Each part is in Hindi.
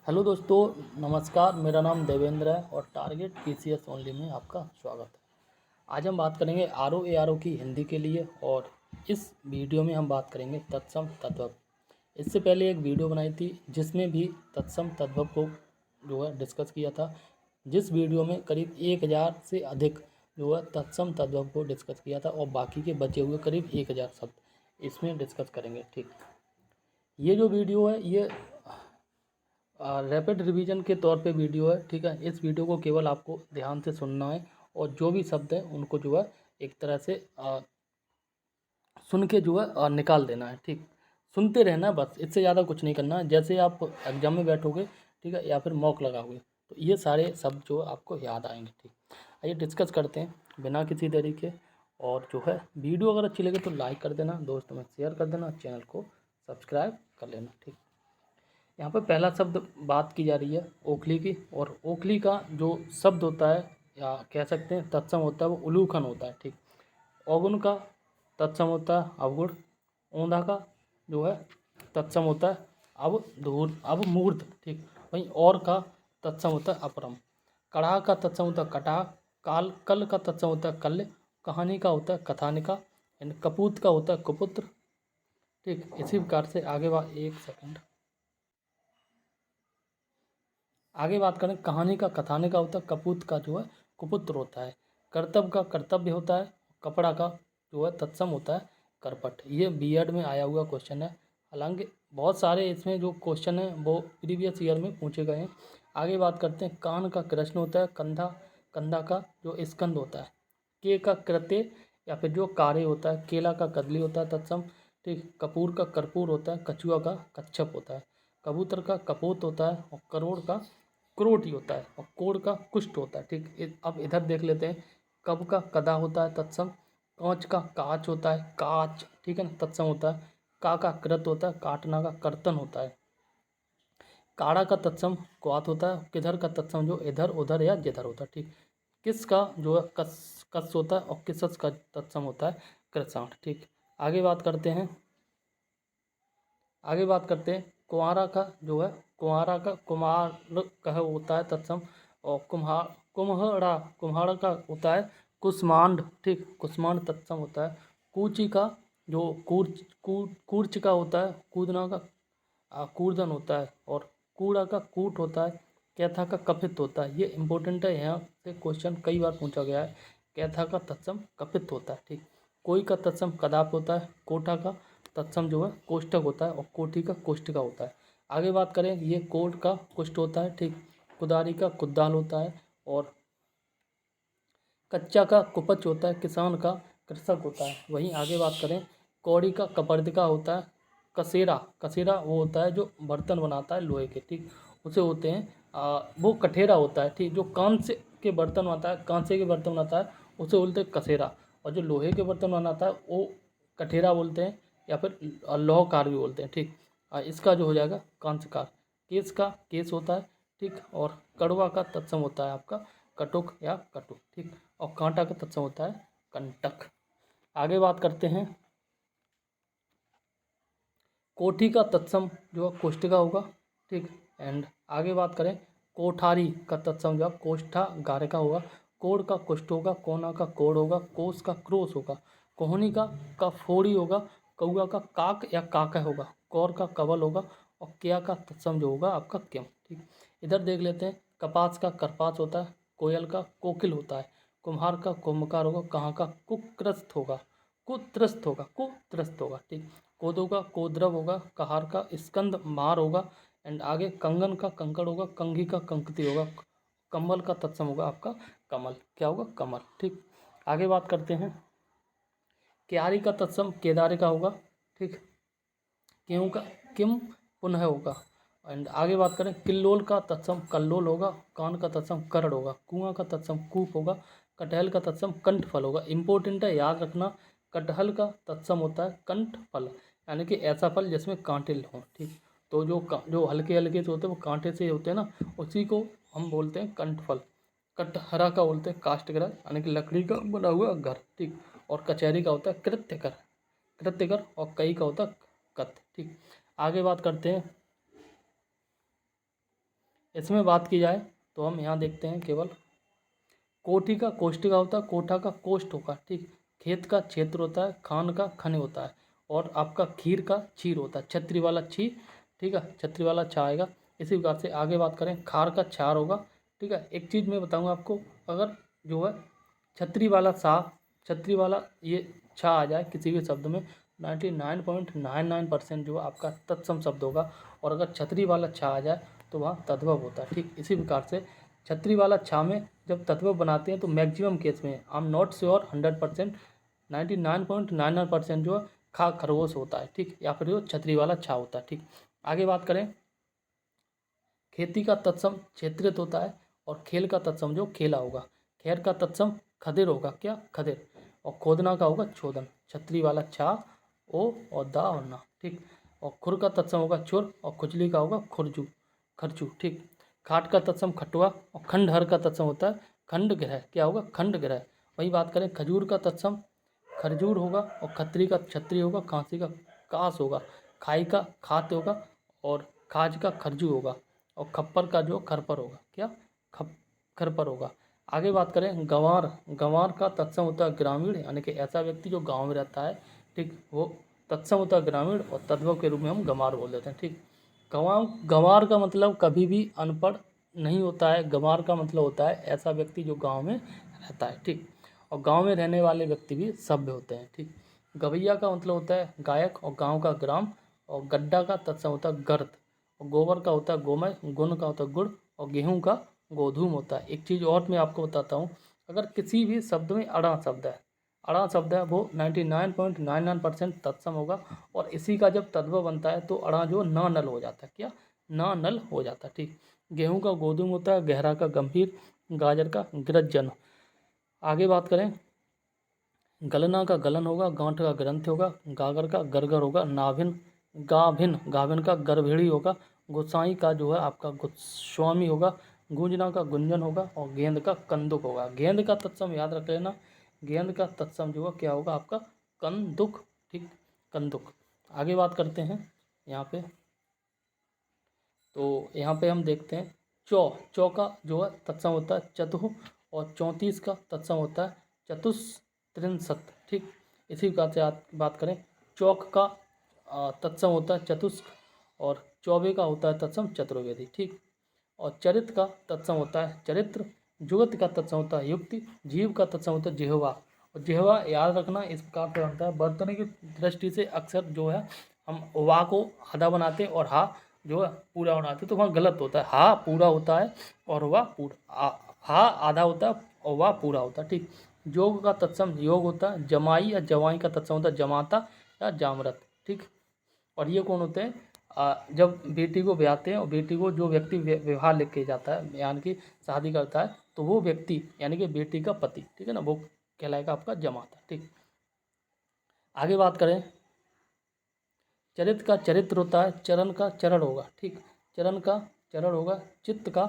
हेलो दोस्तों, नमस्कार। मेरा नाम देवेंद्र है और टारगेट पीसीएस ओनली में आपका स्वागत है। आज हम बात करेंगे आरओ ए आरओ की हिंदी के लिए और इस वीडियो में हम बात करेंगे तत्सम तद्भव। इससे पहले एक वीडियो बनाई थी जिसमें भी तत्सम तद्भव को जो है डिस्कस किया था, जिस वीडियो में करीब 1000 से अधिक जो है तत्सम तद्भव को डिस्कस किया था और बाकी के बचे हुए करीब 1000 शब्द इसमें डिस्कस करेंगे। ठीक, ये जो वीडियो है ये रैपिड रिवीजन के तौर पे वीडियो है। ठीक है, इस वीडियो को केवल आपको ध्यान से सुनना है और जो भी शब्द है उनको जो है एक तरह से सुन के जो है निकाल देना है। ठीक, सुनते रहना है बस, इससे ज़्यादा कुछ नहीं करना है। जैसे आप एग्जाम में बैठोगे, ठीक है, या फिर मॉक लगाओगे तो ये सारे शब्द जो है आपको याद आएंगे। ठीक, आइए डिस्कस करते हैं बिना किसी देरी के। और जो है वीडियो अगर अच्छी लगे तो लाइक कर देना, दोस्तों में शेयर कर देना, चैनल को सब्सक्राइब कर लेना। ठीक, यहाँ पर पहला शब्द बात की जा रही है ओखली की, और ओखली का जो शब्द होता है या कह सकते हैं तत्सम होता है वो उलूखन होता है। ठीक, औगुन का तत्सम होता है अवगुण, औंधा का जो है तत्सम होता है अवमूर्त। ठीक, वहीं और का तत्सम होता है अपरम, कड़ाह का तत्सम होता है कटाह, कल का तत्सम होता है कल्य, कहानी का होता है कथानिका, एंड कपूत का होता है कुपुत्र। ठीक, इसी प्रकार से आगे एक सेकंड आगे बात करें। कहानी का कथाने का होता है, कपूत का जो है कुपुत्र होता है, कर्तव्य का कर्तव्य होता है, कपड़ा का जो है तत्सम होता है करपट। ये बीएड में आया हुआ क्वेश्चन है, हालांकि बहुत सारे इसमें जो क्वेश्चन है वो प्रीवियस ईयर में पूछे गए हैं। आगे बात करते हैं। कान का कृष्ण होता है, कंधा कंधा का जो स्कंद होता है, के का कृत्य या फिर जो कार्य होता है, केला का कदली होता है तत्सम। ठीक, कपूर का कर्पूर होता है, कछुआ का कच्छप होता है, कबूतर का कपोत होता है और करोड़ का क्रोट ही होता है और कोड़ का कुष्ठ होता है। ठीक, अब इधर देख लेते हैं। कब का कदा होता है तत्सम, कांच का काच होता है काच, ठीक है ना, तत्सम होता है। का कृत होता है, काटना का कर्तन होता है। काड़ा का तत्सम क्वात होता है, किधर का तत्सम जो इधर उधर या जिधर होता है। ठीक, किस का जो है कस कस होता है और किसस का तत्सम होता है कृसाण। ठीक, आगे बात करते हैं। कुंवारा का जो है कुंवारा का कुमार कह होता है तत्सम, और कुम्हाड़ा का होता है कुष्मांड। ठीक, कुष्मांड तत्सम होता है। कूची का जो कूर्च का होता है कूदना का कूर्दन होता है, और कूड़ा का कूट होता है, कैथा का कपित होता है। ये इंपॉर्टेंट है, यहाँ से क्वेश्चन कई बार पूछा गया है। कैथा का तत्सम कपित होता है। ठीक, कोई का तत्सम कदाप होता है, कोठा का तत्सम जो है कोष्ठक होता है और कोठी का कोष्ठिका होता है। आगे बात करें, ये कोट का कुष्ठ होता है। ठीक, कुदारी का कुदाल होता है और कच्चा का कुपच होता है, किसान का कृषक होता है। वहीं आगे बात करें, कौड़ी का कपर्दिका होता है, कसेरा कसेरा वो होता है जो बर्तन बनाता है लोहे के। ठीक, उसे होते हैं वो कठेरा होता है। ठीक, जो कांस्य के बर्तन बनाता है, कांसे के बर्तन बनाता है उसे बोलते हैं कसेरा, और जो लोहे के बर्तन बनाता है वो कठेरा बोलते हैं या फिर लौहकार भी बोलते हैं। ठीक, इसका जो हो जाएगा कांस्यकार। केस का केस होता है। ठीक, और कड़वा का तत्सम होता है आपका कटुक या कटु। ठीक, और कांटा का तत्सम होता है कंटक। आगे बात करते हैं। कोठी का तत्सम जो है कोष्ठिका होगा। ठीक, एंड आगे बात करें, कोठारी का तत्सम जो है कोष्ठा गारिका होगा। कोड़ का कुष्ठ होगा, कोना का कोड़ होगा, कोस का क्रोस होगा, कोहनी का फोड़ी होगा, कौआ का काक या काका होगा, कौर का कवल होगा, और क्या का तत्सम जो होगा आपका क्यम। ठीक, इधर देख लेते हैं। कपास का करपास होता है, कोयल का कोकिल होता है, कुम्हार का कुम्भकार होगा, कहाँ का कुक्रस्त होगा कुत्रस्त होगा। ठीक, कोदो का कोद्रव होगा, कहार का स्कंद मार होगा, एंड आगे कंगन का कंकड़ होगा, कंघी का कंकती होगा, कमल का तत्सम होगा आपका कमल। क्या होगा? कमल। ठीक, आगे बात करते हैं। क्यारी का तत्सम केदारे का होगा। ठीक, क्यों का किम पुनः होगा। एंड आगे बात करें, किल्लोल का तत्सम कल्लोल होगा, कान का तत्सम करण होगा, कुआं का तत्सम कूप होगा, कटहल का तत्सम कंठ फल होगा। इंपॉर्टेंट है, याद रखना। कटहल का तत्सम होता है कंठ फल, यानी कि ऐसा फल जिसमें कांटे हों। ठीक, तो जो हल्के हल्के से होते हैं वो कांटे से होते हैं ना, उसी को हम बोलते हैं कंठ फल। कटहरा का बोलते हैं काष्ठग्रह, यानी कि लकड़ी का बना हुआ घर। ठीक, और कचहरी का होता है कृत्यकर, और कई का होता है कत। ठीक, आगे बात करते हैं। इसमें बात की जाए तो हम यहाँ देखते हैं केवल कोठी का कोष्ठिका होता है, कोठा का कोष्ठ होगा, ठीक। खेत का क्षेत्र होता है, खान का खने होता है, और आपका खीर का क्षीर होता है, छतरी वाला छी, ठीक है, छतरी वाला छा आएगा। इसी प्रकार से आगे बात करें, खार का छार होगा, ठीक है। एक चीज़ मैं बताऊंगा आपको, अगर जो है छतरी वाला सा, छतरी वाला ये छा आ जाए किसी भी शब्द में, 99.99% जो आपका तत्सम शब्द होगा, और अगर छतरी वाला छा आ जाए तो वहाँ तद्भव होता है, ठीक। इसी प्रकार से छतरी वाला छा में जब तत्व बनाते हैं तो मैक्सिमम केस में, आई एम नॉट श्योर 100%, 99.99% जो है खा खरगोश होता है, ठीक, या फिर जो छतरी वाला छा होता है, ठीक। आगे बात करें, खेती का तत्सम क्षेत्रित होता है, और खेल का तत्सम जो खेला होगा। खैर का तत्सम खदिर होगा, क्या खदिर, और खोदना का होगा छोदन, छतरी वाला छा, ओ और दा और ना, ठीक। और खुर का तत्सम होगा चुर, और खुजली का होगा खुरजू, खरचू, ठीक। खाट का तत्सम खटुआ, और खंडहर का तत्सम होता है खंड ग्रह, क्या होगा खंड ग्रह। वही बात करें, खजूर का तत्सम खरजूर होगा, और खत्री का छत्री होगा, खांसी का कास होगा, खाई का खात होगा, और खाज का खरजू होगा, और खप्पर का जो खरपर होगा, क्या खरपर होगा। आगे बात करें, गंवार, गंवार का तत्सम होता है ग्रामीण, यानी कि ऐसा व्यक्ति जो गांव में रहता है, ठीक, वो तत्सम होता है ग्रामीण, और तद्भव के रूप में हम गंवार बोल देते हैं, ठीक। गंवार का मतलब कभी भी अनपढ़ नहीं होता है, गंवार का मतलब होता है ऐसा व्यक्ति जो गांव में रहता है, ठीक। और गांव में रहने वाले व्यक्ति भी सभ्य होते हैं, ठीक। गवैया का मतलब होता है गायक, और गांव का ग्राम, और गड्ढा का तत्सम होता है गर्त, और गोबर का होता है गोमय, गुण का होता है गुड़, और गेहूं का गोधूम होता है। एक चीज़ और मैं आपको बताता हूँ, अगर किसी भी शब्द में अड़ा शब्द है, अड़ा शब्द है वो 99.99% तत्सम होगा, और इसी का जब तद्भव बनता है तो अड़ा जो ना नल हो जाता है, क्या ना नल हो जाता है, ठीक। गेहूं का गोधूम होता है, गहरा का गंभीर, गाजर का गृज्जन। आगे बात करें, गलना का गलन होगा, गांठ का ग्रंथ होगा, गागर का गरगर होगा, नाभिन गाभिन, गाभिन का गर्भेड़ी होगा, गोसाई का जो है आपका गोस्वामी होगा, गूंजना का गुंजन होगा, और गेंद का कंदुक होगा। गेंद का तत्सम याद रख लेना, गेंद का तत्सम जो है क्या होगा आपका कंदुक, ठीक, कंदुक। आगे बात करते हैं यहाँ पे, तो यहाँ पे हम देखते हैं चौ का जो है तत्सम होता है चतुः, और 34 का तत्सम होता है चतुस्त्रिंशत्, ठीक। इसी प्रकार से बात करें, चौक का तत्सम होता है चतुष्क, और चौबे का होता है तत्सम चतुर्वेदी, ठीक। और चरित्र का तत्सम होता है चरित्र, जुगत का तत्सम होता है युक्ति, जीव का तत्सम होता है जिह्वा। और जिह्वा याद रखना इस प्रकार से बनता है, वर्तनी की दृष्टि से अक्सर जो है हम वा को आधा बनाते हैं और हा जो है पूरा बनाते हैं, तो वहाँ गलत होता है, हा पूरा होता है और वाह पूरा, हा आधा होता है और वाह पूरा होता है, ठीक। योग का तत्सम योग होता है, जमाई या जवाई का तत्सम होता है जमाता या जामरत, ठीक। और ये कौन होते हैं, जब बेटी को ब्याहते हैं और बेटी को जो व्यक्ति विवाह लेके जाता है, यानी कि शादी करता है, तो वो व्यक्ति यानी कि बेटी का पति, ठीक है ना, वो कहलाएगा आपका जमाता, ठीक। आगे बात करें, चरित्र का चरित्र होता है, चरण का चरण होगा, ठीक, चरण का चरण होगा, चित्त का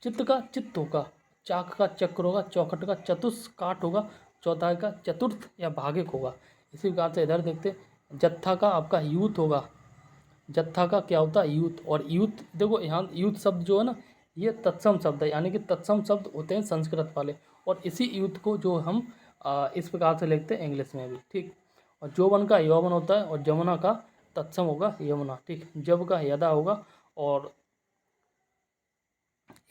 चित्त होगा, चाक का चक्र होगा, चौखट का चतुष्काठ होगा, चौथाई का चतुर्थ या भागिक होगा। इसी प्रकार से इधर देखते, जत्था का आपका यूथ होगा, जत्था का क्या होता है यूथ, और यूथ देखो यहाँ यूथ शब्द जो है ना, ये तत्सम शब्द है, यानी कि तत्सम शब्द होते हैं संस्कृत वाले, और इसी यूथ को जो हम इस प्रकार से लिखते हैं इंग्लिश में भी, ठीक। और जौवन का यौवन होता है, और जमुना का तत्सम होगा यमुना, ठीक। जब का यदा होगा, और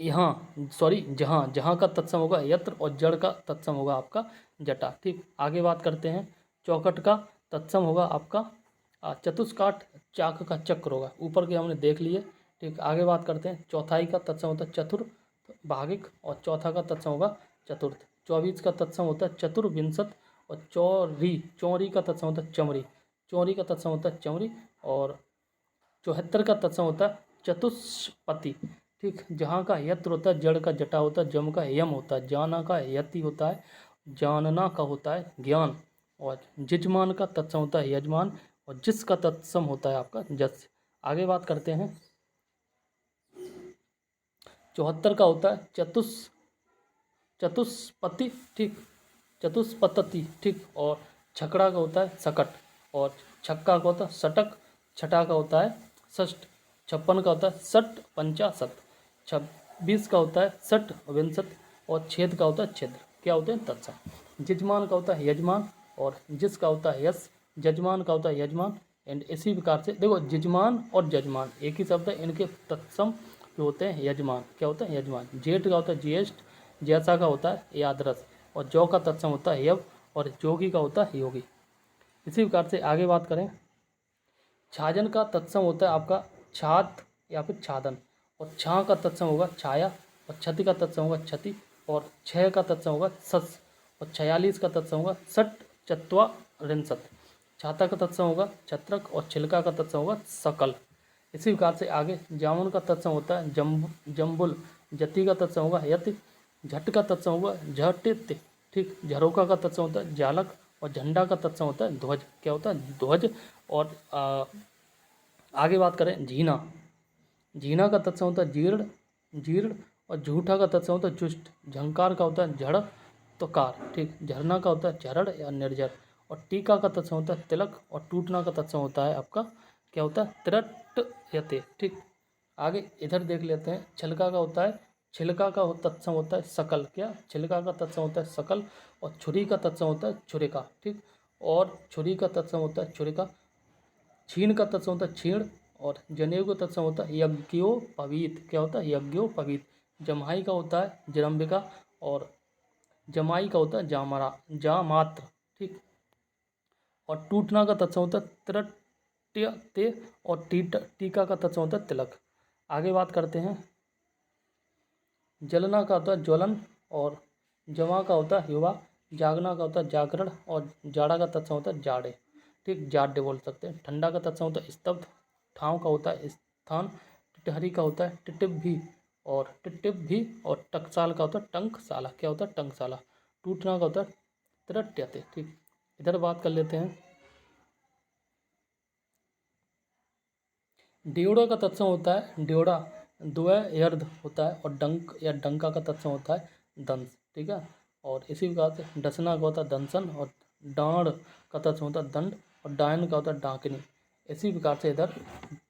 यहाँ सॉरी जहाँ, जहाँ का तत्सम होगा यत्र, और जड़ का तत्सम होगा आपका जटा, ठीक। आगे बात करते हैं, चौखट का तत्सम होगा आपका चतुष्काठ, चाक का चक्र होगा, ऊपर के हमने देख लिए, ठीक। आगे बात करते हैं, चौथाई का तत्सम होता है चतुर भागिक, और चौथा का तत्सम होगा चतुर्थ। 24 का तत्सम होता है चतुर्विंशत, और चौरी का तत्सम होता है चमरी, चौरी का तत्सम होता है चमरी, और 74 का तत्सम होता है चतुष्पति, ठीक। जहाँ का यत्र होता है, जड़ का जटा होता है, जम का यम होता है, जाना का यति होता है, जानना का होता है ज्ञान, और जजमान का तत्सम होता है यजमान, और जिस का तत्सम होता है आपका जस। आगे बात करते हैं, 74 का होता है चतुष्पति, ठीक, चतुष्पतति, ठीक। और छकड़ा का होता है सकट, और छक्का का होता है सटक, छठा का होता है षष्ठ, 56 का होता है सट पंचाशत, 26 का होता है षट विंशत, और छेद का होता है छिद्र। क्या होते हैं? तत्सम। यजमान का होता है यजमान, और जिस का होता है यश, जजमान का होता है यजमान। एंड इसी प्रकार से देखो, यजमान और जजमान एक ही शब्द है, इनके तत्सम जो होते हैं यजमान। क्या होता है? यजमान। जेठ का होता है ज्येष्ठ, जैसा का होता है यादरस, और जौ का तत्सम होता है यव, और जोगी का होता है योगी। इसी प्रकार से आगे बात करें, छाजन का तत्सम होता है आपका छात या फिर छादन, और छा का तत्सम होगा छाया, और क्षति का तत्सम होगा क्षति, और छह का तत्सम होगा सस, और 46 का तत्सम होगा सट चत्वा रिंसत। छाता का तत्सम होगा छत्रक, और छिलका का तत्सम होगा सकल। इसी प्रकार से आगे जामुन का तत्सम होता है जम्बुल, जति का तत्सम होगा यति, झट का तत्सम होगा झटित, ठीक। झरोका का तत्सम होता है जालक, और झंडा का तत्सम होता है ध्वज। क्या होता है? ध्वज। और आगे बात करें झीना, झीना का तत्सम होता है जीर्ण, जीर्ण, और झूठा का तत्सम होता है जुष्ट। झंकार का होता है झड़ तो कार, ठीक। झरना का होता है झरड़ या निर्जर, और टीका का तत्सम होता है तिलक, और टूटना का तत्सम होता है आपका क्या होता है? तिरट यते, ठीक। आगे इधर देख लेते हैं, छिलका का होता है, छिलका का तत्सम होता है सकल। क्या? छिलका का तत्सम होता है सकल, और छुरी का तत्सम होता है छुरिका, ठीक। और छुरी का तत्सम होता है छुरिका। छीण का तत्सम होता है छीण, और जनेऊ का तत्सम होता है यज्ञोपवीत। क्या होता है? यज्ञोपवीत। जम्हाई का होता है जरम्बिका, और जमाई का होता है जामरा, जामात्र, ठीक। और टूटना का तत्सम होता है त्रट्य ते, और टीका का तत्सम होता है तिलक। आगे बात करते हैं, जलना का होता है ज्वलन, और जवा का होता है युवा, जागना का होता है जागरण, और जाड़ा का तत्सम होता है जाड़े, ठीक। जाड्य बोल सकते हैं। ठंडा का तत्सम होता है स्तब्ध, ठाव का होता है स्थान, टिटहरी का होता है टिटिप भी, और टिटिप भी, और टकसाल का होता है टंकसाला। क्या होता है? टंकसाला। टूटना का होता है त्रट्यते, ठीक। इधर बात कर लेते हैं, ड्योढ़ा का तत्सम होता है ड्योढ़ा, द्वय यर्ध होता है, और डंक या डंका का तत्सम होता है दंश, ठीक है। और इसी प्रकार से डसना का होता है दंसन, और डांड का तत्सम होता है दंड, और डायन का होता है डांकनी। इसी प्रकार से इधर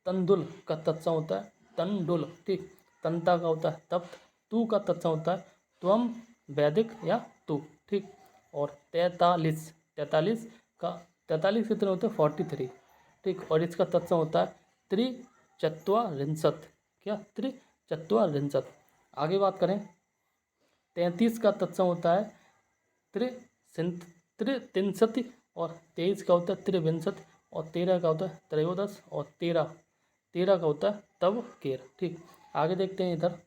तंदुल का तत्सम होता है तंडुल, ठीक। तंता का होता है तप्त, तू का तत्सम होता है त्वम वैदिक या तू, ठीक। और 43, 43 का 43 कितने होते हैं? 43, ठीक। और इसका तत्सम होता है त्रिचत्वारिंशत। क्या? त्रिचत्वारिंशत। आगे बात करें, 33 का तत्सम होता है त्रितिंशति, और 23 का होता है त्रिविंशति, और 13 का होता है त्रयोदश, और 13 का होता है तब केर, ठीक। आगे देखते हैं, इधर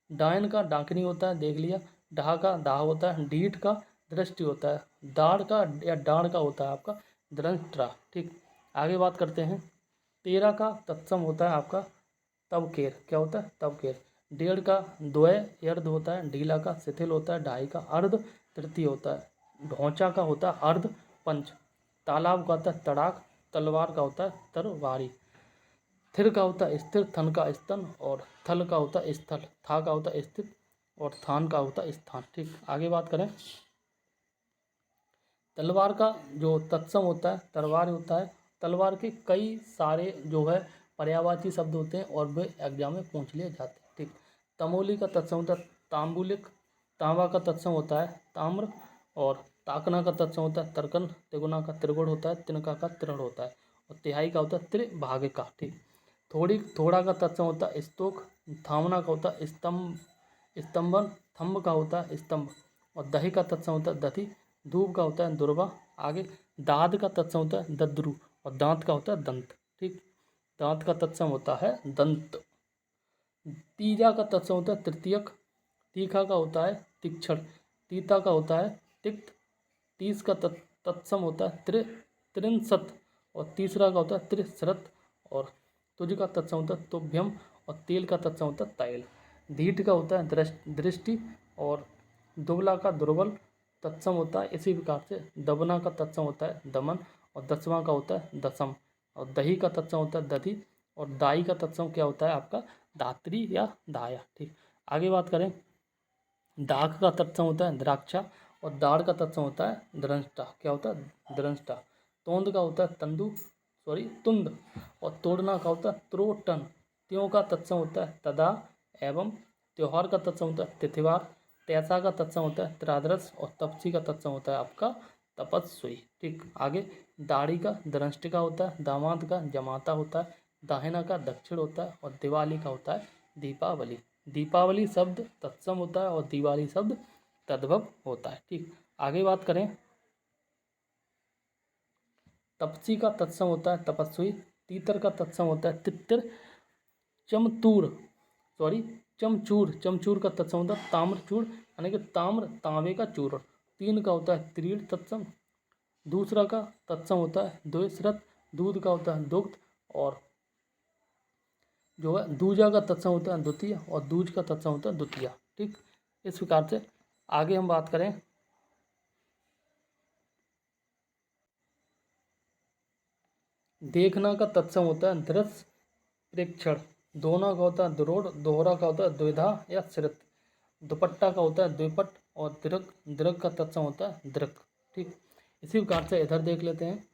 डायन का डाकनी होता है, देख लिया। डाह का दाह होता है, डीठ का दृष्टि होता है, दाढ़ का या डाढ़ का होता है आपका दृष्टा, ठीक। आगे बात करते हैं, 13 का तत्सम होता है आपका तब केर। क्या होता है? तब केर। 1.5 का द्वय अर्ध होता है, ढीला का शिथिल होता है, 2.5 का अर्ध तृतीय होता है, ढोंचा का होता है अर्ध पंच, तालाब का होता है तड़ाक, तलवार का होता है तरवारी, थिर का होता है स्थिर, थन का स्तन, और थल का होता है स्थल, था का होता है स्थित, और थान का होता है स्थान, ठीक। आगे बात करें, तलवार का जो तत्सम होता है तलवार होता है। तलवार के कई सारे जो है पर्यायवाची शब्द होते हैं, और वे एग्जाम में पूछ लिए जाते हैं, ठीक। तमोली का तत्सम होता है तांबुलिक, तांबा का तत्सम होता है ताम्र, और ताकना का तत्सम होता है तर्कन, तिगुना का त्रिगुण होता है, तिनका का तृण होता है, और तिहाई का होता है त्रिभागिका, ठीक। थोड़ा का तत्सम होता है स्तोक, थामना का होता है स्तंभ, स्तंभन, थंब का होता है स्तंभ, और दही का तत्सम होता है दधि, धूप का होता है दुर्वा। आगे दाद का तत्सम होता है दद्रु, और दांत का होता है दंत, ठीक। दांत का तत्सम होता है दंत। तीजा का तत्सम होता है तृतीयक, तीखा का होता है तीक्षण, तीता का होता है तिक्त, तीस का तत्सम होता है त्रिंसत, और तीसरा का होता है त्रिशरत, और तुज का तत्सम होता है तुभ्यम, और तेल का तत्सम होता है तैल। धीट का होता है दृष्टि, और दुबला का दुर्बल तत्सम होता है। इसी प्रकार से दबना का तत्सम होता है दमन, और दसवां का होता है दसम, और दही का तत्सम होता है दधि, और दाई का तत्सम क्या होता है आपका धात्री या दाया, ठीक। आगे बात करें, दाख का तत्सम होता है द्राक्षा, और दाढ़ का तत्सम होता है द्रंष्टा। क्या होता है? द्रंष्टा। तोंद का होता है तुंद, और तोड़ना का होता है त्रोटन। त्यों का तत्सम होता है तदा, एवं त्योहार का तत्सम होता है तिथिवार, तैसा का तत्सम होता है त्रादरस और तपसी का तत्सम होता है आपका तपस्वी। ठीक, आगे दाढ़ी का दृष्टिका होता है, दामाद का जमाता होता है, दाहिना का दक्षिण होता है और दिवाली का होता है दीपावली। दीपावली शब्द तत्सम होता है और दिवाली शब्द तद्भव होता है। ठीक, आगे बात करें तपसी का तत्सम होता है तपस्वी, तीतर का तत्सम होता है तितिर, चमतूर सॉरी चमचूर, चमचूर का तत्सम होता है ताम्रचूर यानी कि ताम्र तांबे का चूर्ण। तीन का होता है त्रीण तत्सम, दूसरा का तत्सम होता है द्विश्रत, दूध का होता है दुग्ध और जो है दूजा का तत्सम होता है द्वितीय और दूज का तत्सम होता है द्वितीय। ठीक, इस प्रकार से आगे हम बात करें देखना का तत्सम होता है दृश्य प्रेक्षण, दोना का होता है दुरोड़, दोहरा का होता है द्विधा या श्रित, दुपट्टा का होता है द्विपट और दृक, दृक का तत्सम होता है दृक। ठीक, इसी प्रकार से इधर देख लेते हैं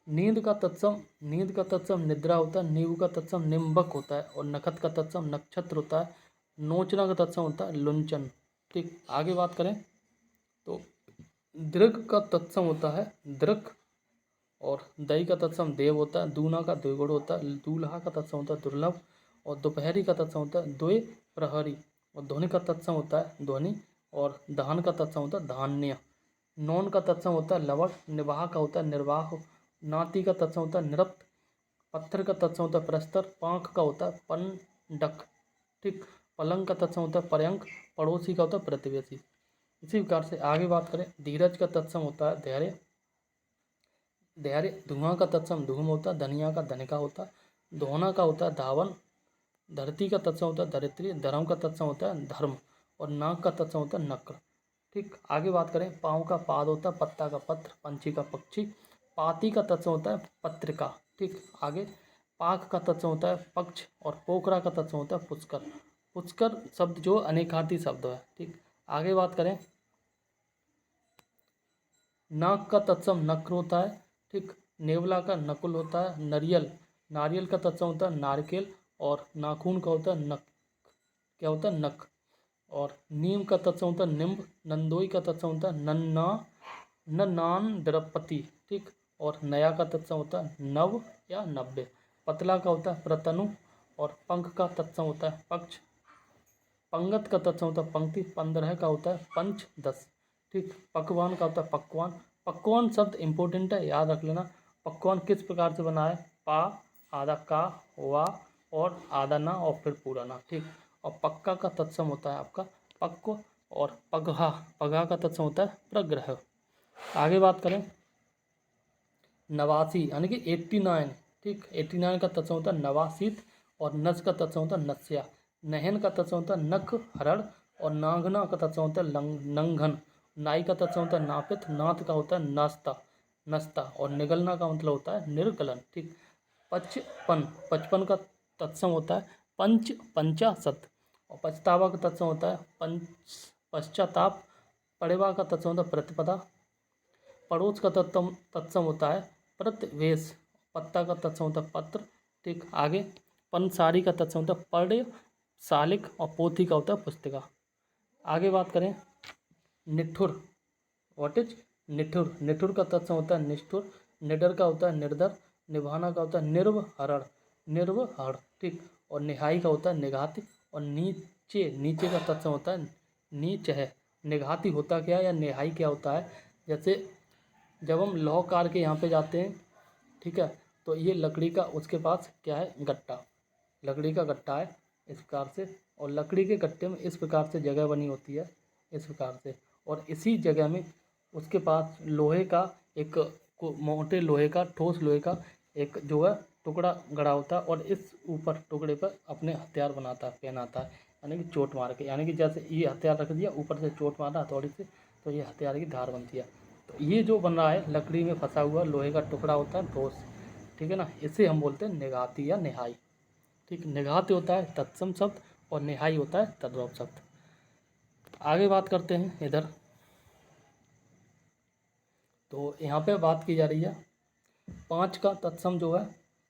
नींद का तत्सम निद्रा होता है, नींव का तत्सम निम्बक होता है और नखत का तत्सम नक्षत्र होता है, नोचना का तत्सम होता है लुंचन। ठीक, आगे बात करें तो दृक का तत्सम होता है दृक और दही का तत्सम देव होता है, दूना का द्विगुण होता है, दूल्हा का तत्सम होता है दुर्लभ और दोपहरी का तत्सम होता है द्वे प्रहरी और ध्वनि का तत्सम होता है ध्वनि और धान का तत्सम होता है धान्य, नौन का तत्सम होता है लवण, निवाह का होता है निर्वाह, नाती का तत्सम होता है नृत्य, पत्थर का तत्सम होता है प्रस्तर, पांख का होता है पंडक। ठीक, पलंग का तत्सम होता है पर्यंक, पड़ोसी का होता है प्रतिवेशी। इसी प्रकार से आगे बात करें धीरज का तत्सम होता है धैर्य, धैर्य धुआं का तत्सम धूम होता है, धनिया का धनिका होता है, दोहना का होता है धावन, धरती का तत्सम होता है धरित्री, धर्म का तत्सम होता है धर्म और नाक का तत्सम होता है नक्र। ठीक, आगे बात करें पाँव का पाद होता है पत्ता का पत्र, पंछी का पक्षी, पाती का तत्सम होता है पत्रिका। ठीक, आगे पाक का तत्सम होता है पक्ष और पोखरा का तत्सम होता है पुष्कर। पुष्कर शब्द जो अनेकार्थी शब्द है। ठीक, आगे बात करें नाक का तत्सम नक्र होता है। ठीक, नेवला का नकुल होता है, नारियल का तत्सम होता है नारकेल और नाखून का होता है नक, क्या होता है नक और नीम का तत्सम होता है निम्ब, नंदोई का तत्सम होता है नन्ना नन्नान द्रौपदी। ठीक, और नया का तत्सम होता है नव या नब्बे, पतला का होता है प्रतनु और पंख का तत्सम होता है पक्ष, पंगत का तत्सम होता है पंक्ति, 15 का होता है पंच 10। ठीक, पकवान का होता है पकवान, पकवान शब्द इंपॉर्टेंट है याद रख लेना। पकवान किस प्रकार से बना है पा आधा का वा और आधा ना और फिर पूरा ना। ठीक, और पक्का का तत्सम होता है आपका पक्व और पगहा, पगहा का तत्सम होता है प्रग्रह। आगे बात करें नवासी यानी कि 89। ठीक, 89 का तत्सम होता है नवासीत और नस का तत्सम होता है नस्या, नहन का तत्सम होता है नख हरण और नांगना का तत्सम होता है नंघन, नाई का तत्सम होता है नापित, नाथ का होता है नास्ता नस्ता और निगलना का मतलब होता है निर्गलन। ठीक, 55 का तत्सम होता है पंच पंचाशत और पछतावा का तत्सम होता है पश्चाताप, पड़ेवा का तत्सम होता है प्रतिपदा, पड़ोस का तत्सम होता है प्रतिवेश, पत्ता का तत्सम होता है पत्र। ठीक, आगे पंसारी का तत्सम होता है पर्य शालिक और पोथी का होता है पुस्तिका। आगे बात करें निठुर, व्हाट इज निठुर, निठुर का तत्सम होता है निष्ठुर, निडर का होता है निर्धर, निभाना का होता है निर्वहरण निर्वहरण। ठीक, और निहाई का होता है निघाती और नीचे नीचे का तत्सम होता है नीच है। निघाती होता क्या है या निहाई क्या होता है, जैसे जब हम लौह कार के यहाँ पे जाते हैं, ठीक है, तो ये लकड़ी का उसके पास क्या है गट्टा, लकड़ी का गट्टा है इस प्रकार से, और लकड़ी के गट्टे में इस प्रकार से जगह बनी होती है इस प्रकार से, और इसी जगह में उसके पास लोहे का एक मोटे लोहे का ठोस लोहे का एक जो है टुकड़ा गड़ा होता है और इस ऊपर टुकड़े पर अपने हथियार बनाता है पहनाता है, यानी कि चोट मार के, यानी कि जैसे ये हथियार रख दिया ऊपर से चोट मारा हथौड़ी से तो ये हथियार की धार बनती है। तो ये जो बन रहा है लकड़ी में फंसा हुआ लोहे का टुकड़ा होता है ठोस, ठीक है ना, इसे हम बोलते हैं निघाती या निहाई। ठीक, निघाती होता है तत्सम शब्द और निहाई होता है तद्भव शब्द। आगे बात करते हैं इधर, तो यहाँ पे बात की जा रही है 5 का तत्सम जो है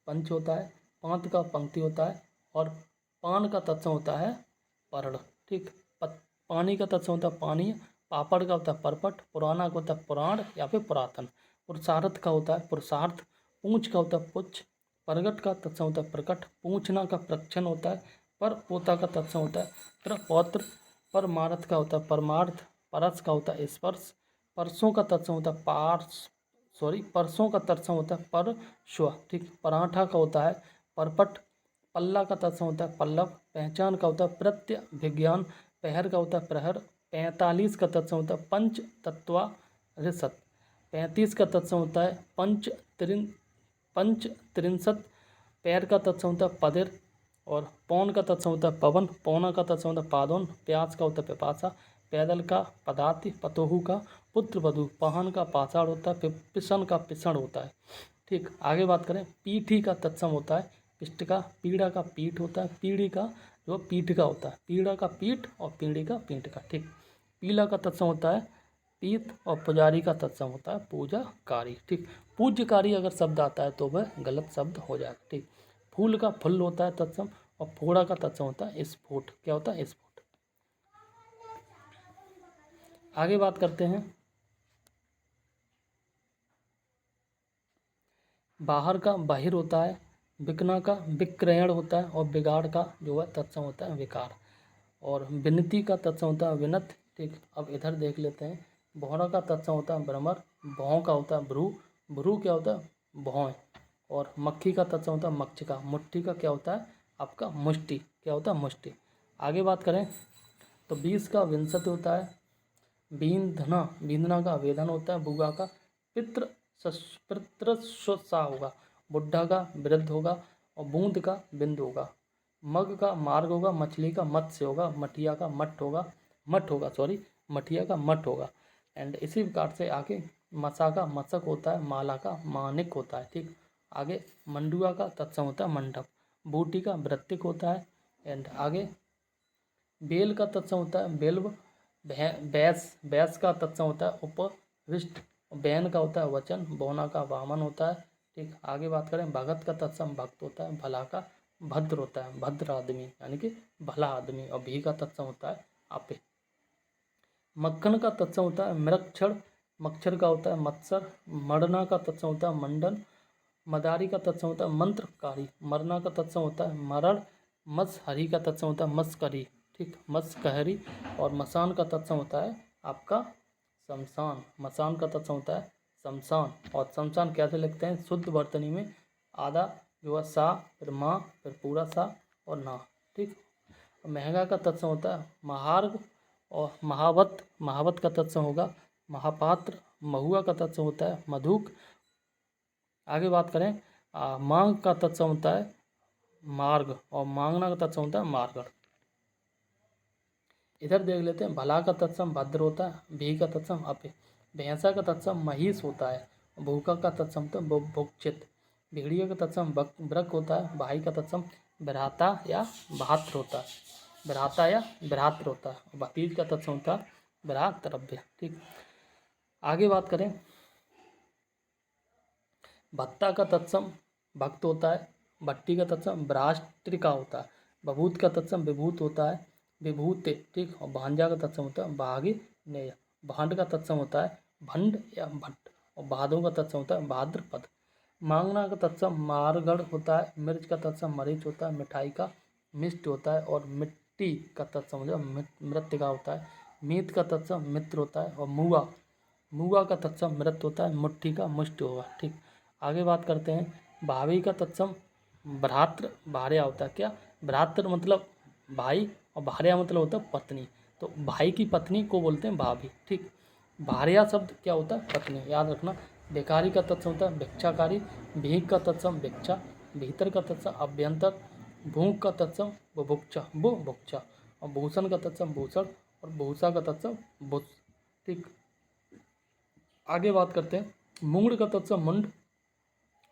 पंच होता है, 5 का पंक्ति होता है और पान का तत्सम होता है पर्ड। ठीक, पानी का तत्सम होता है पानी। पापड़ का होता है परपट। पुराना का होता है पुराण या फिर पुरातन। पुरुषार्थ का होता है पुरुषार्थ। पूंछ का होता है पुच्छ। प्रगट का तत्सम होता है प्रकट। पूंछना का प्रक्षण होता है। पर पोता का तत्सम होता है प्रपौत्र। परमार्थ का होता है परमार्थ। परस का होता है स्पर्श। परसों का तत्सम होता है परसों का तत्सम होता है परश्व। ठीक, पराठा का होता है परपट। पल्ला का तत्सम होता है पल्लव। पहचान का होता है प्रत्य विज्ञान। पहर का होता है प्रहर। 45 का तत्सम होता है पंच तत्वा रिसत। 35 का तत्सम होता है पंच त्रिंसत। पैर का तत्सम होता है पदिर। और पौन का तत्सम होता है पवन। पौना का तत्सम होता है पादोन। प्याज का होता है पिपासा। पैदल का पदाति। पतोहू का पुत्र वधु। पाहन का पाषाण होता है। पिसन का पिसण होता है। ठीक, आगे बात करें पीठी का तत्सम होता है पिष्ट का। पीड़ा का पीठ होता है। पीढ़ी का जो पीठ का होता है। पीड़ा का पीठ और पीढ़ी का पीठ का। ठीक, पीला का तत्सम होता है पीत और पुजारी का तत्सम होता है पूजाकारी। ठीक, पूज्यकारी अगर शब्द आता है तो वह गलत शब्द हो जाएगा। ठीक, फूल का फुल होता है तत्सम और फोड़ा का तत्सम होता है स्फोट। क्या होता है स्फोट। आगे बात करते हैं बाहर का बाहिर होता है। बिकना का विक्रयण होता है और बिगाड़ का जो है तत्सम होता है विकार। और विनती का तत्सम होता है विनत। ठीक, अब इधर देख लेते हैं। भौरा का तत्सम होता है भ्रमर। भौं का होता है भ्रू। भ्रू क्या होता है भौं। और मक्खी का तत्सम होता है मक्षिका। मुट्ठी का क्या होता है आपका मुष्टि। क्या होता है मुष्टि। आगे बात करें तो 20 का विंशति होता है बींधना। बींधना का वेदन होता है। बुगा का पितृस्वसा होगा। बुढ़ा का वृद्ध होगा। और बूंद का बिंदु होगा। मग का मार्ग होगा। मछली का मत्स्य होगा। मठिया का मठ होगा सॉरी मठिया का मठ होगा। एंड इसी प्रकार से आगे मसा का मशक होता है। माला का मानिक होता है। ठीक, आगे मंडुआ का तत्सम होता है मंडप। बूटी का वृत्तिक होता है। एंड आगे बेल का तत्सम होता है बेल्व। बैस का तत्सम होता है उपविष्ट। बैन का होता है वचन। बौना का वामन होता है। ठीक, आगे बात करें भगत का तत्सम भक्त होता है। भला का भद्र होता है भद्र आदमी यानी कि भला आदमी। और भी का तत्सम होता है आपे। मक्खन का तत्सम होता है मृक्षर। मच्छर का होता है मत्सर। मरना का तत्सम होता है मंडन। मदारी का तत्सम होता है मंत्रकारी। मरना का तत्सम होता है मरण। मत्सहरी का तत्सम होता है मत्स्यकरी। ठीक, मत्स्यकहरी। और मसान का तत्सम होता है आपका शमशान। मसान का तत्सम होता है शमशान। और शमशान कैसे लिखते हैं शुद्ध वर्तनी में आधा जो है सा फिर माँ फिर पूरा सा और ना। ठीक, महंगा का तत्सम होता है महार्ग। और महावत का तत्सम होगा महापात्र। महुआ का तत्सम होता है मधुक। आगे बात करें मांग का तत्सम होता है मार्ग। और मांगना का तत्सम होता है मार्गण। इधर देख लेते हैं भला का तत्सम भद्र होता है। भी का तत्सम अपे। भैंसा का तत्सम महिष होता है। भूखा का तत्सम तो भुक्षित। भेड़िया का तत्सम ब्रक होता है। भाई का तत्सम भ्राता या भात्र होता है। भ्राता या भ्रात्र होता है। भतीज का तत्सम होता है भ्रातृव्य। ठीक, आगे बात करें भत्ता का तत्सम भक्त होता है। भट्टी का तत्सम भ्राष्ट्रिका होता है। बभूत का तत्सम विभूत होता है विभूते। ठीक, और भांजा का तत्सम होता है भागी नेय। भांड का तत्सम होता है भंड या भट्ट। और भादों का तत्सम होता है भाद्रपद। मांगना का तत्सम मारगढ़ होता है। मिर्च का तत्सम मरीच होता है। मिठाई का मिष्ट होता है। और मिट्टी का तत्सम जो मृतिका होता है। मीत का तत्सम मित्र होता है। और मुआ का तत्सम मृत होता है। मुट्ठी का मुष्ट होगा। ठीक, आगे बात करते हैं भावी का तत्सम भ्रातृ भार्या होता है। क्या भ्रातृ मतलब भाई और भार्या मतलब होता है पत्नी। तो भाई की पत्नी को बोलते हैं भाभी। ठीक, भार्या शब्द क्या होता है पत्नी याद रखना। बेकारी का तत्सम होता है भिक्षाकारी। भीख का तत्सम भिक्षा। भीतर का तत्सम अभ्यंतर। भूख का तत्सम बुभुक्षा। और भूषण का तत्सम भूषण। और भूषा का तत्सम भुस। ठीक, आगे बात करते हैं मूंग का तत्सम मुंड।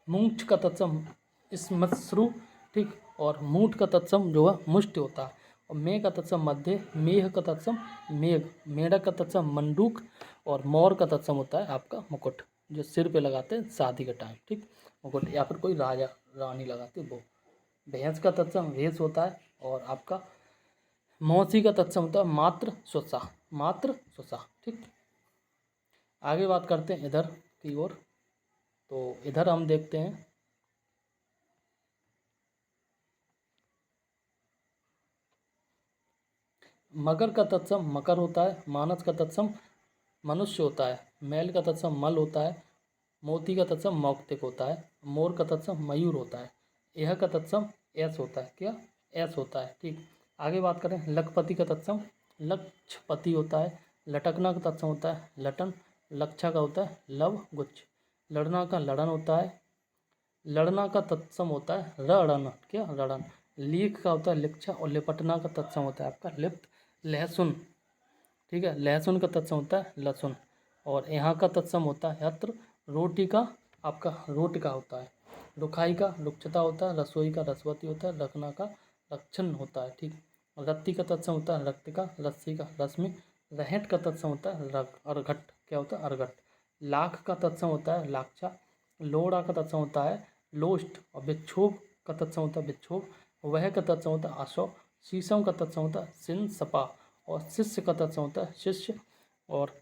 मूंछ का तत्सम स्मश्रु। ठीक, और मूठ का तत्सम जो है मुष्ट होता है। और मेघ का तत्सम मध्य। मेघ का तत्सम मेघ। मेढक का तत्सम मंडूक। और मोर का तत्सम होता है आपका मुकुट जो सिर पे लगाते हैं शादी के टाइम। ठीक, मुकुट या फिर कोई राजा रानी लगाते वो। भैंस का तत्सम भेष होता है। और आपका मौसी का तत्सम होता है मात्र स्वसा, मात्र स्वसा। ठीक, आगे बात करते हैं इधर की ओर। तो इधर हम देखते हैं मगर का तत्सम मकर होता है, मानस का तत्सम मनुष्य होता है, मैल का तत्सम मल होता है, मोती का तत्सम मौक्तिक होता है, मोर का तत्सम मयूर होता है, यह का तत्सम एस होता है। क्या? एस होता है। ठीक, आगे बात करें लखपति का तत्सम लक्षपति होता है, लटकना का तत्सम होता है लटन, लक्षा का होता है लव गुच्छ, लड़ना का लड़न होता है, लड़ना का तत्सम होता है रणन। क्या? रणन। लीक का होता है लिक्षा और लिपटना का तत्सम होता है आपका लिप्त। लहसुन, ठीक है, लहसुन का तत्सम होता है लहसुन। और यहाँ का तत्सम होता है यत्र। रोटी का आपका रोटिका होता है, रुखाई का रुक्षता होता है, रसोई का रसवती होता है, रखना का रक्षण होता है। ठीक, रत्ती का तत्सम होता है रक्तिका, रस्सी का रश्मि, रहट का तत्सम होता है अर्घट। क्या होता है? अर्घट। लाख का तत्सम होता है लाक्षा, लोड़ा का तत्सम होता है लोस्ट, और विक्षोभ का तत्सम होता है विक्षोभ, वह का तत्सम होता है अशोक, शीशम का तत्सम होता है सिन सपा, और शिष्य का तत्सम होता है शिष्य, और